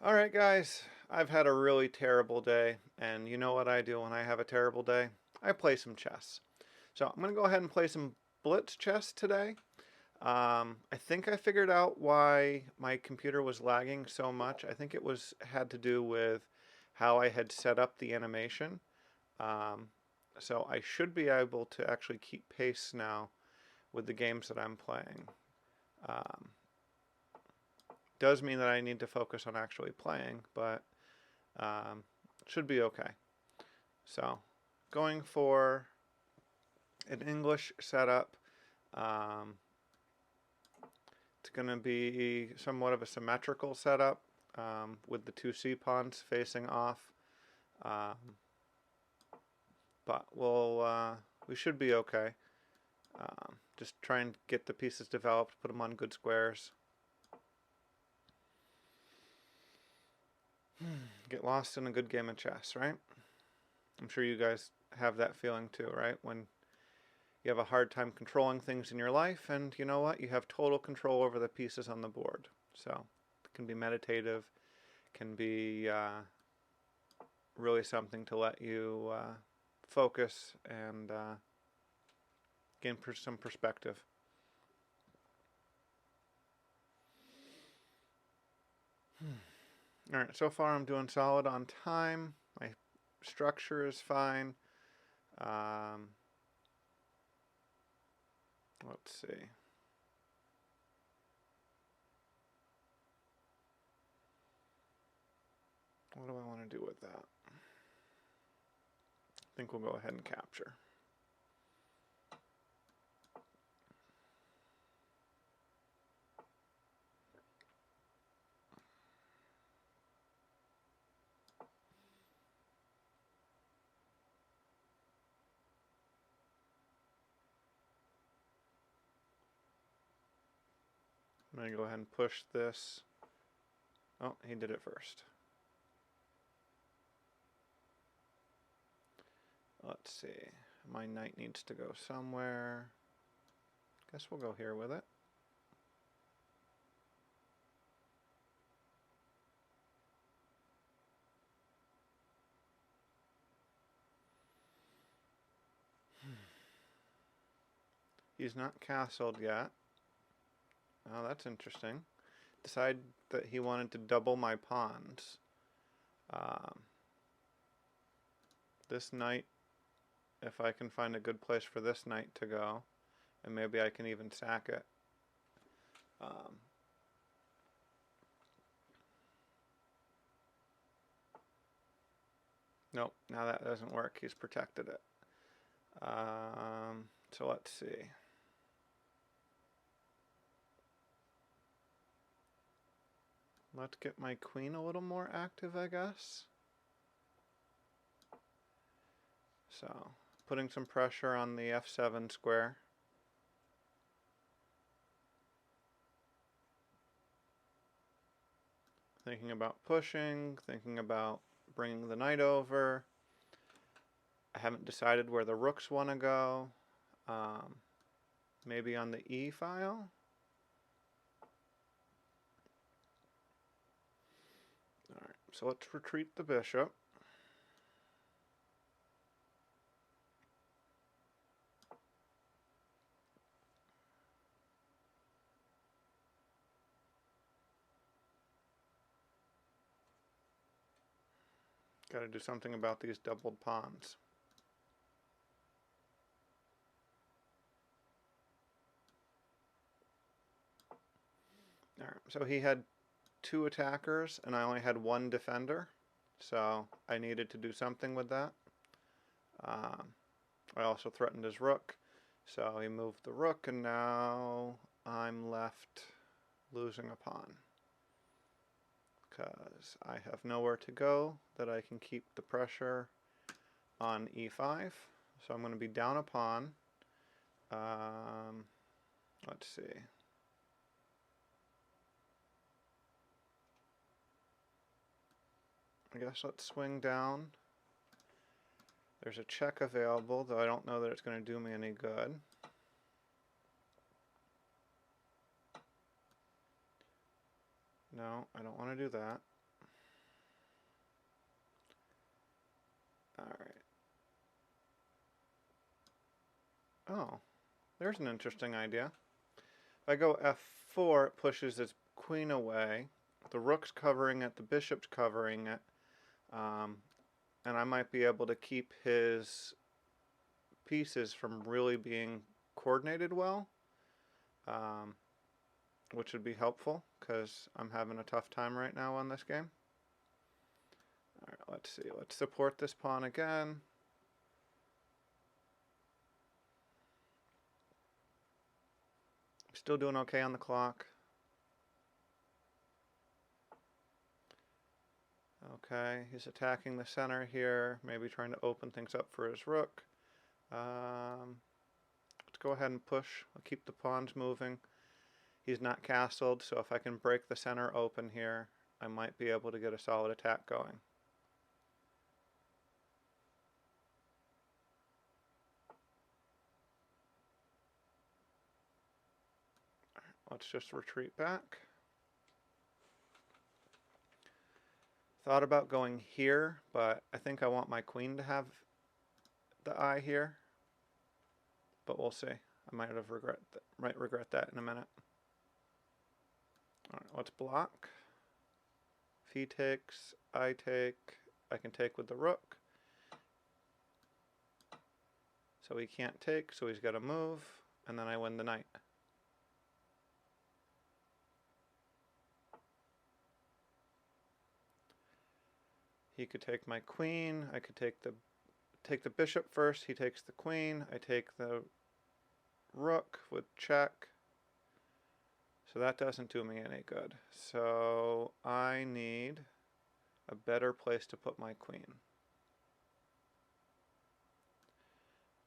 Alright guys, I've had a really terrible day, and you know what I do when I have a terrible day? I play some chess. So I'm going to go ahead and play some Blitz chess today. I think I figured out why my computer was lagging so much. I think it had to do with how I had set up the animation. Um, so I should be able to actually keep pace now with the games that I'm playing. Um, does mean that I need to focus on actually playing, but um, should be okay. So, going for an English setup, um, it's going to be somewhat of a symmetrical setup with the two C pawns facing off. Um, but we should be okay. Just try and get the pieces developed, put them on good squares. Get lost in a good game of chess, right? I'm sure you guys have that feeling too, right? When you have a hard time controlling things in your life, and you know what? You have total control over the pieces on the board. So it can be meditative, can be really something to let you focus and gain some perspective. All right, so far I'm doing solid on time. My structure is fine. Um, let's see. What do I want to do with that? I think we'll go ahead and capture. I'm going to go ahead and push this. Oh, he did it first. Let's see. My knight needs to go somewhere. Guess we'll go here with it. He's not castled yet. Oh, that's interesting. Decided that he wanted to double my pawns. Um, this knight, if I can find a good place for this knight to go, and maybe I can even sack it. Nope, now that doesn't work. He's protected it. So let's see. Let's get my queen a little more active, I guess. So, putting some pressure on the f7 square. Thinking about pushing, thinking about bringing the knight over. I haven't decided where the rooks want to go. Maybe on the E file. Alright, so let's retreat the bishop. Got to do something about these doubled pawns. Alright, so he had two attackers and I only had one defender. So I needed to do something with that. I also threatened his rook. So he moved the rook and now I'm left losing a pawn. Because I have nowhere to go that I can keep the pressure on e5. So I'm going to be down a pawn. Let's see. I guess let's swing down. There's a check available, though I don't know that it's going to do me any good. No, I don't want to do that. Oh, there's an interesting idea. If I go f4, it pushes its queen away. The rook's covering it, the bishop's covering it. And I might be able to keep his pieces from really being coordinated well, um, which would be helpful because I'm having a tough time right now on this game. All right, let's see. Let's support this pawn again. Still doing okay on the clock. Okay, he's attacking the center here, maybe trying to open things up for his rook. Let's go ahead and push. I'll keep the pawns moving. He's not castled, so if I can break the center open here, I might be able to get a solid attack going. Let's just retreat back. Thought about going here, but I think I want my queen to have the eye here. But we'll see. I might regret that in a minute. All right, let's block. If he takes, I take. I can take with the rook. So he can't take, so he's got to move, and then I win the knight. He could take my queen. I could take the bishop first. He takes the queen. I take the rook with check. So that doesn't do me any good. So I need a better place to put my queen.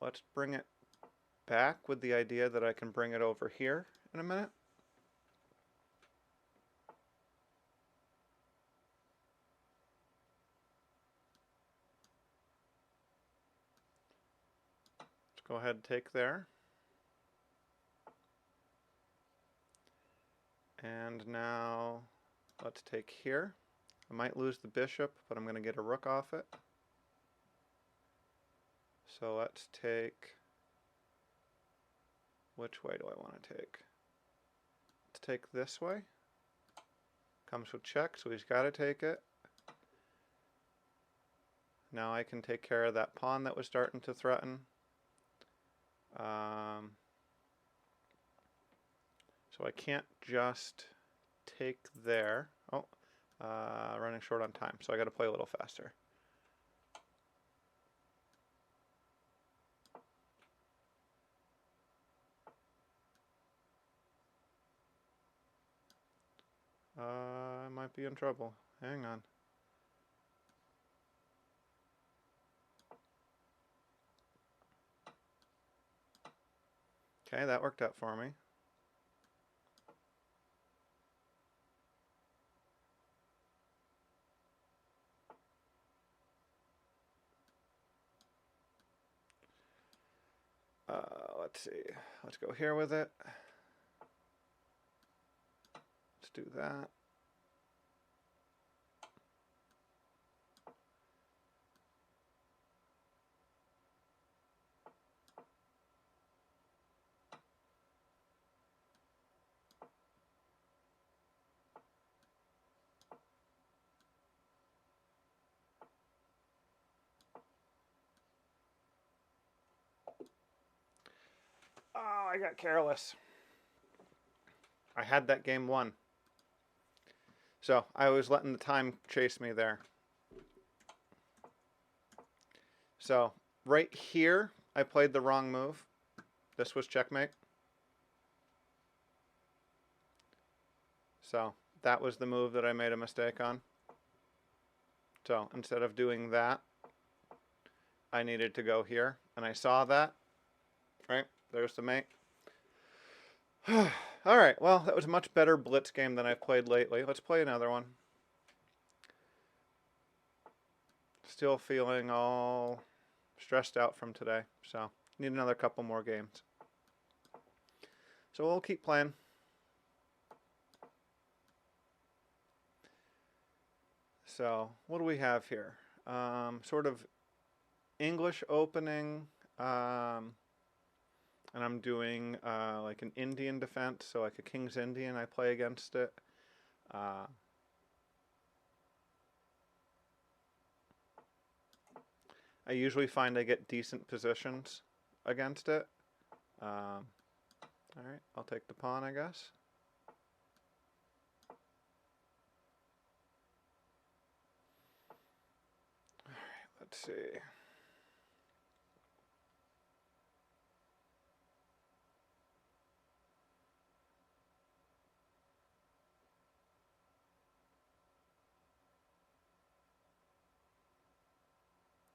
Let's bring it back with the idea that I can bring it over here in a minute. Let's go ahead and take there. And now let's take here. I might lose the bishop, but I'm going to get a rook off it. So let's take, which way do I want to take? Let's take this way. Comes with check, so he's got to take it. Now I can take care of that pawn that was starting to threaten. So I can't just take there. Oh, running short on time, so I got to play a little faster. I might be in trouble. Hang on. Okay, that worked out for me. Let's see. Let's go here with it. Let's do that. Oh, I got careless. I had that game won. So I was letting the time chase me there. So right here, I played the wrong move. This was checkmate. So that was the move that I made a mistake on. So instead of doing that, I needed to go here. And I saw that. Right? There's the mate. Alright, well, that was a much better Blitz game than I've played lately. Let's play another one. Still feeling all stressed out from today, so need another couple more games. So we'll keep playing. So what do we have here? Sort of English opening. and I'm doing like an Indian defense, so like a King's Indian, I play against it. I usually find I get decent positions against it. Alright, I'll take the pawn, I guess. Alright, let's see.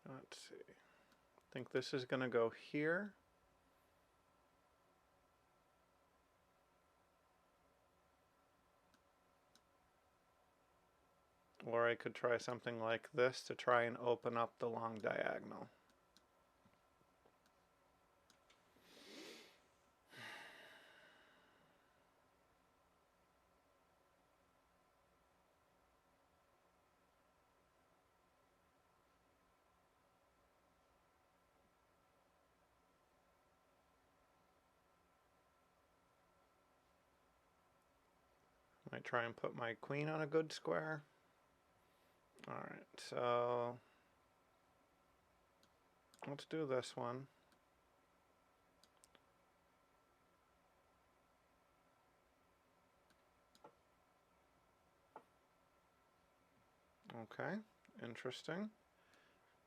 Let's see. I think this is going to go here. Or I could try something like this to try and open up the long diagonal. Might try and put my queen on a good square. Alright, so let's do this one. Okay, interesting.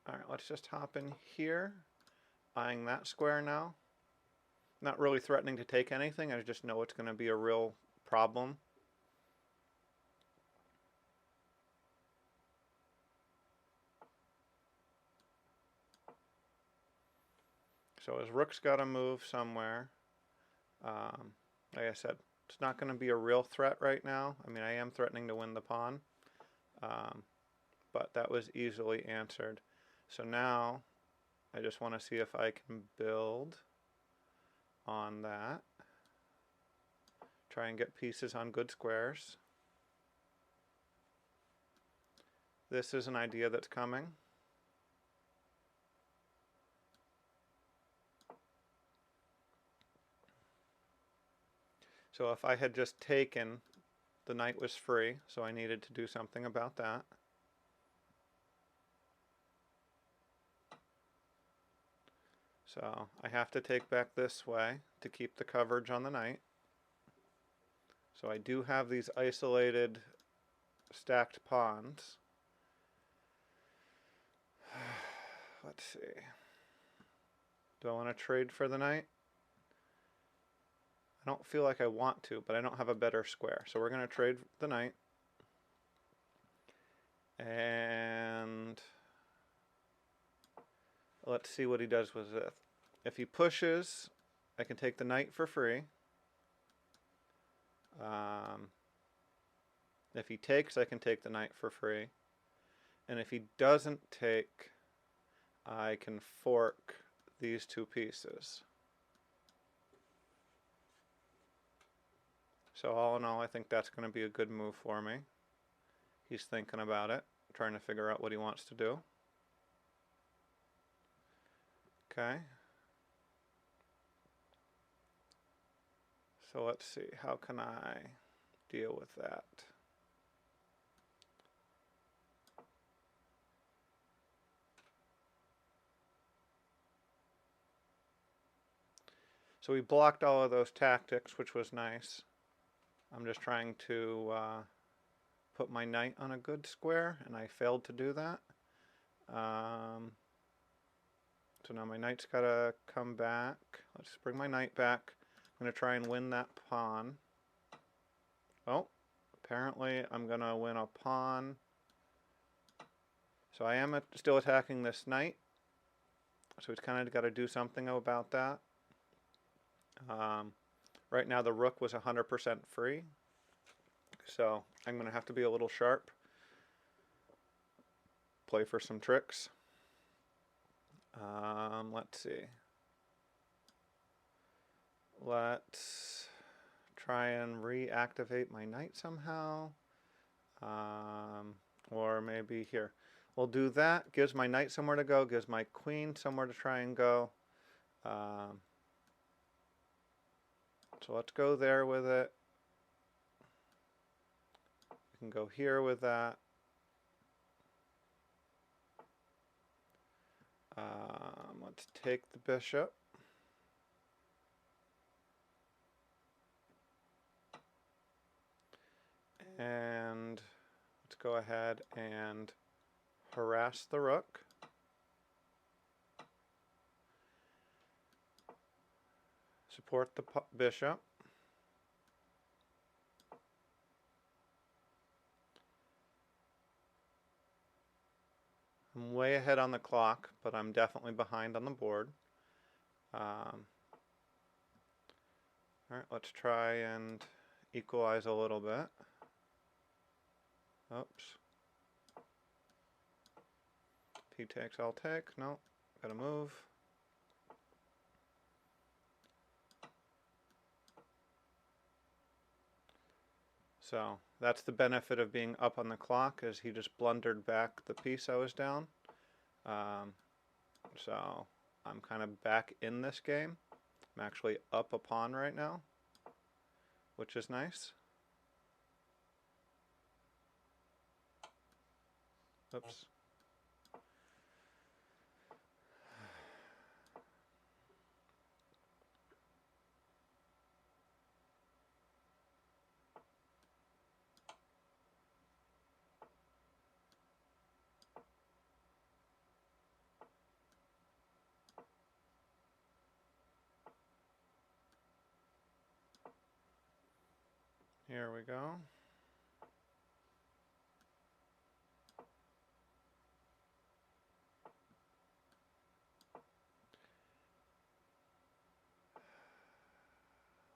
Alright, let's just hop in here, eyeing that square now. Not really threatening to take anything, I just know it's going to be a real problem. So his rook's got to move somewhere. Like I said, it's not going to be a real threat right now. I mean, I am threatening to win the pawn, but that was easily answered. So now I just want to see if I can build on that. Try and get pieces on good squares. This is an idea that's coming. So if I had just taken, the knight was free, so I needed to do something about that. So I have to take back this way to keep the coverage on the knight. So I do have these isolated stacked pawns. Let's see. Do I want to trade for the knight? I don't feel like I want to, but I don't have a better square. So we're going to trade the knight. And let's see what he does with it. If he pushes, I can take the knight for free. If he takes, I can take the knight for free. And if he doesn't take, I can fork these two pieces. So all in all, I think that's going to be a good move for me. He's thinking about it, trying to figure out what he wants to do. Okay. So let's see, how can I deal with that? So we blocked all of those tactics, which was nice. I'm just trying to put my knight on a good square, and I failed to do that. So now my knight's got to come back. Let's bring my knight back. I'm going to try and win that pawn. Oh, apparently I'm going to win a pawn. So I am still attacking this knight. So he's kind of got to do something about that. Right now the rook was 100% free. So I'm going to have to be a little sharp. Play for some tricks. Let's see. Let's try and reactivate my knight somehow. Or maybe here. We'll do that. Gives my knight somewhere to go. Gives my queen somewhere to try and go. So let's go there with it. We can go here with that. Let's take the bishop. And let's go ahead and harass the rook. Support the bishop. I'm way ahead on the clock, but I'm definitely behind on the board. All right, let's try and equalize a little bit. Oops. If he takes, I'll take. No, gotta move. So that's the benefit of being up on the clock, is he just blundered back the piece I was down. So I'm kind of back in this game. I'm actually up a pawn right now, which is nice. Oops. Here we go.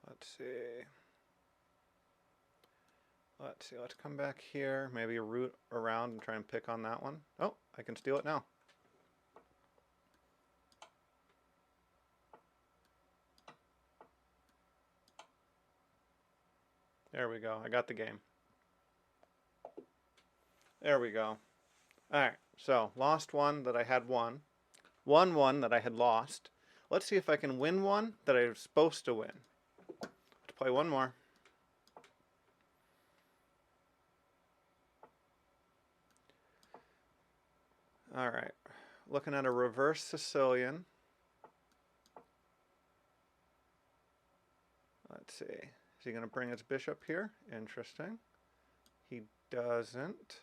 Let's see. Let's come back here, maybe root around and try and pick on that one. Oh, I can steal it now. There we go, I got the game. There we go. Alright, so lost one that I had won. Won one that I had lost. Let's see if I can win one that I was supposed to win. Let's play one more. Alright, looking at a reverse Sicilian. Let's see. Is he going to bring his bishop here? Interesting. He doesn't.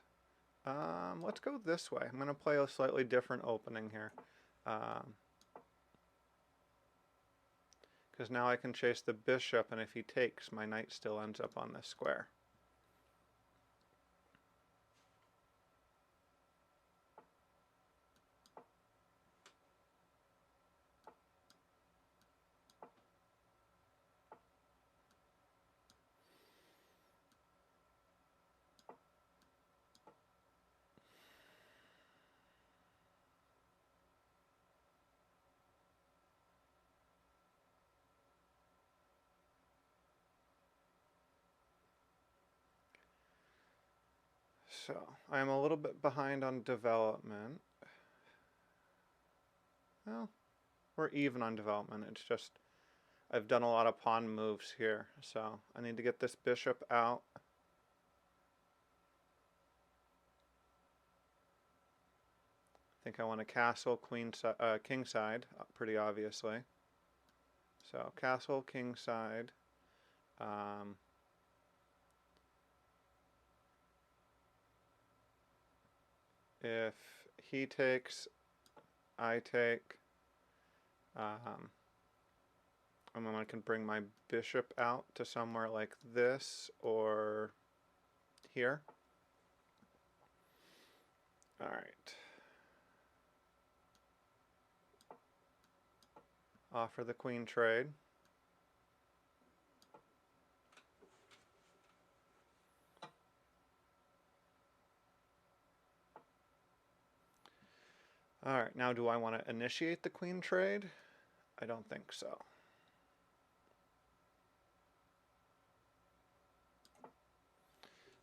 Let's go this way. I'm going to play a slightly different opening here. Because now I can chase the bishop, and if he takes, my knight still ends up on this square. So, I'm a little bit behind on development. Well, we're even on development. It's just I've done a lot of pawn moves here, so I need to get this bishop out. I think I want to castle king side, pretty obviously. So castle king side. If he takes, I take. And then I can bring my bishop out to somewhere like this or here. All right. Offer the queen trade. All right, now do I want to initiate the queen trade? I don't think so.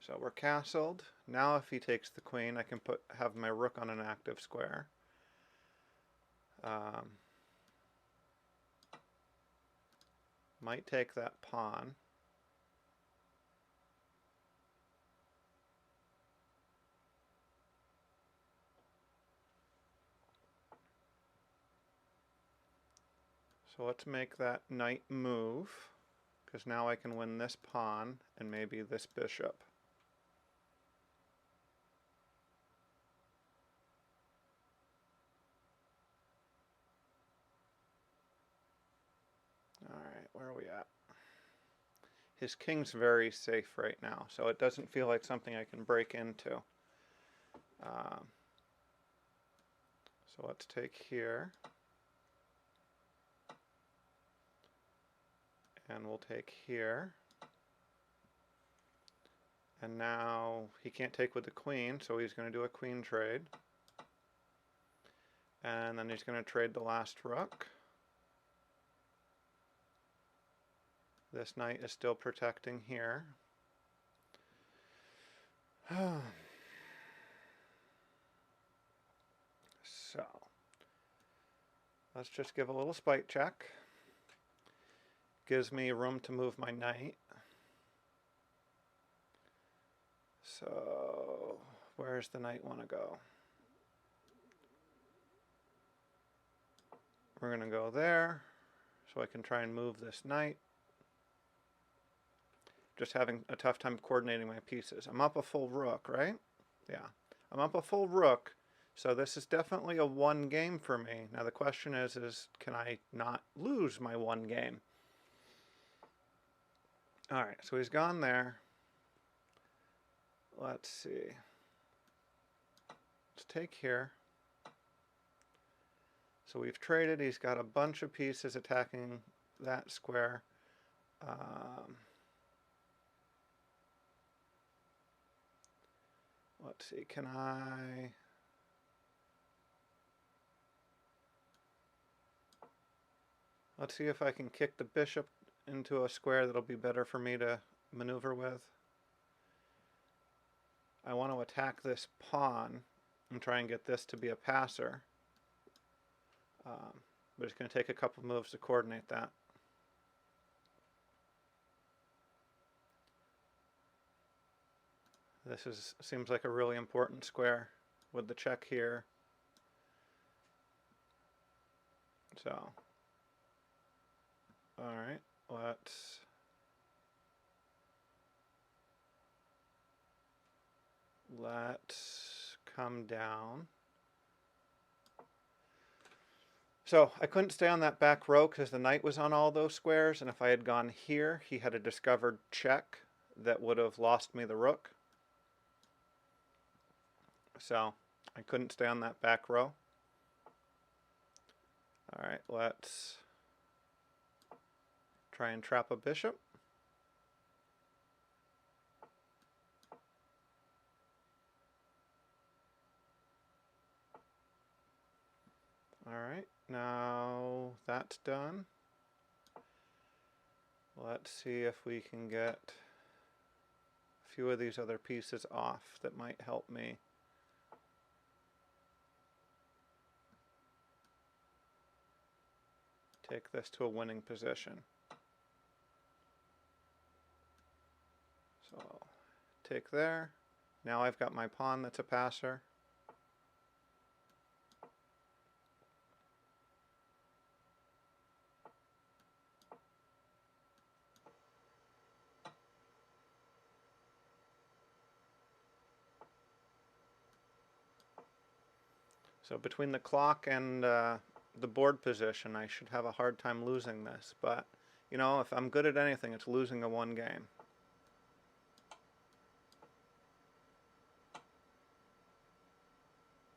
So we're castled. Now if he takes the queen, I can have my rook on an active square. Might take that pawn. So let's make that knight move, because now I can win this pawn and maybe this bishop. Alright, where are we at? His king's very safe right now, so it doesn't feel like something I can break into. So let's take here. And we'll take here. And now he can't take with the queen, so he's going to do a queen trade. And then he's going to trade the last rook. This knight is still protecting here. So, let's just give a little spite check. Gives me room to move my knight. So, where's the knight want to go? We're going to go there, so I can try and move this knight. Just having a tough time coordinating my pieces. I'm up a full rook, right? Yeah. I'm up a full rook, so this is definitely a one game for me. Now the question is can I not lose my one game? Alright, so he's gone there. Let's see. Let's take here. So we've traded. He's got a bunch of pieces attacking that square. Let's see, can I... Let's see if I can kick the bishop into a square that'll be better for me to maneuver with. I want to attack this pawn and try and get this to be a passer. But it's going to take a couple moves to coordinate that. This seems like a really important square with the check here. So, alright, let's come down. So I couldn't stay on that back row because the knight was on all those squares, and if I had gone here, he had a discovered check that would have lost me the rook. So I couldn't stay on that back row. Alright, let's try and trap a bishop. Alright, now that's done. Let's see if we can get a few of these other pieces off that might help me. Take this to a winning position. So, take there. Now I've got my pawn that's a passer. So between the clock and the board position, I should have a hard time losing this, but you know, if I'm good at anything, it's losing a one game.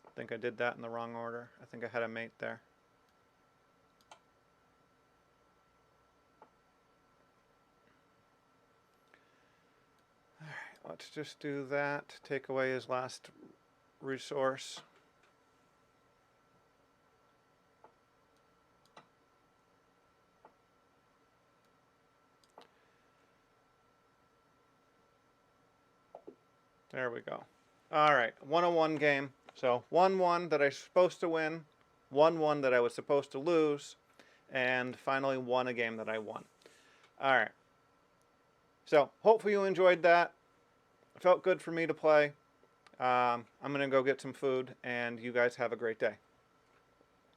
I think I did that in the wrong order. I think I had a mate there. Alright, let's just do that. Take away his last resource. There we go. Alright, 1-on-1 game. So 1-1 that I was supposed to win, 1-1 that I was supposed to lose, and finally won a game that I won. All right. So hopefully you enjoyed that. It felt good for me to play. I'm going to go get some food, and you guys have a great day.